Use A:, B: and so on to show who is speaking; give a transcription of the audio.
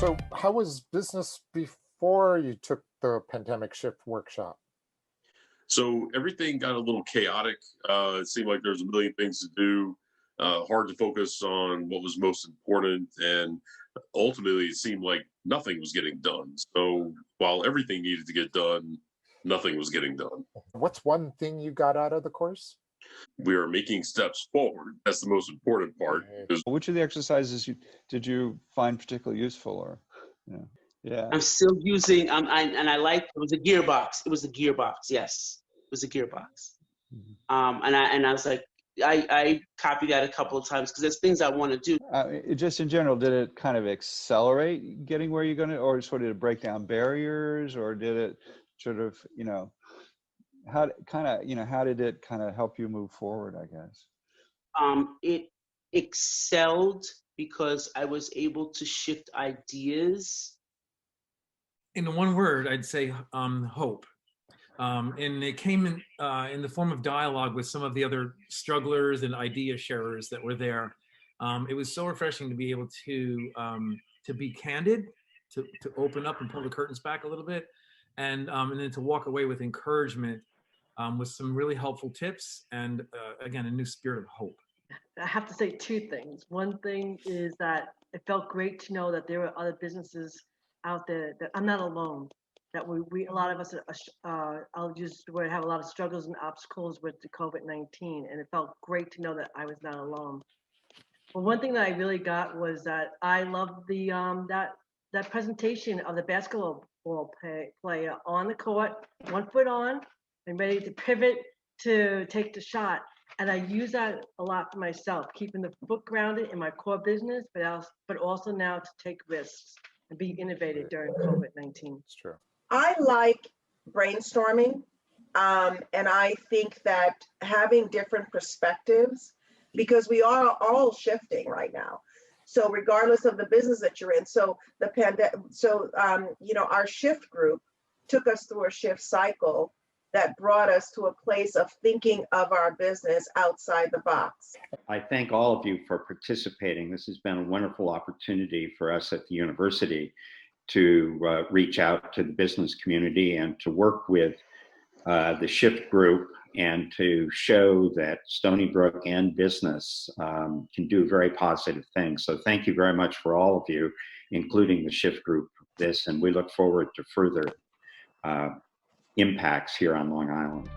A: So, how was business before you took the pandemic shift workshop?
B: So everything got a little chaotic. It seemed like there was a million things to do. Hard to focus on what was most important, and ultimately, it seemed like nothing was getting done. So while everything needed to get done, nothing was getting done.
A: What's one thing you got out of the course?
B: We are making steps forward. That's the most important part.
A: Right.
B: Because
C: Which of the exercises did you find particularly useful, or yeah, yeah,
D: I'm still using, and I like, it was a gearbox. It was a gearbox, yes. It was a gearbox.
C: Mhm.
D: And I was like, I copied that a couple of times because there's things I want to do.
C: Just in general, did it kind of accelerate getting where you're going to, or sort of did it break down barriers, or did it sort of, how did it kind of help you move forward, I guess?
D: It excelled because I was able to shift ideas.
E: In one word, I'd say hope. And it came in the form of dialogue with some of the other strugglers and idea sharers that were there. It was so refreshing to be able to be candid, to open up and pull the curtains back a little bit, and then to walk away with encouragement, with some really helpful tips, and again, a new spirit of hope.
F: I have to say two things. One thing is that it felt great to know that there were other businesses out there, that I'm not alone. That we a lot of us, I'll use the word, have a lot of struggles and obstacles with the COVID-19, and it felt great to know that I was not alone. But one thing that I really got was that I loved the that presentation of the basketball player on the court, 1 foot on, and ready to pivot to take the shot. And I use that a lot for myself, keeping the foot grounded in my core business, but also now to take risks and be innovative during COVID-19.
A: It's true.
G: I like brainstorming, and I think that having different perspectives, because we are all shifting right now. So regardless of the business that you're in, so our shift group took us through a shift cycle that brought us to a place of thinking of our business outside the box.
H: I thank all of you for participating. This has been a wonderful opportunity for us at the university to reach out to the business community and to work with the Shift Group, and to show that Stony Brook and business can do very positive things. So thank you very much for all of you, including the Shift Group, this, and we look forward to further impacts here on Long Island.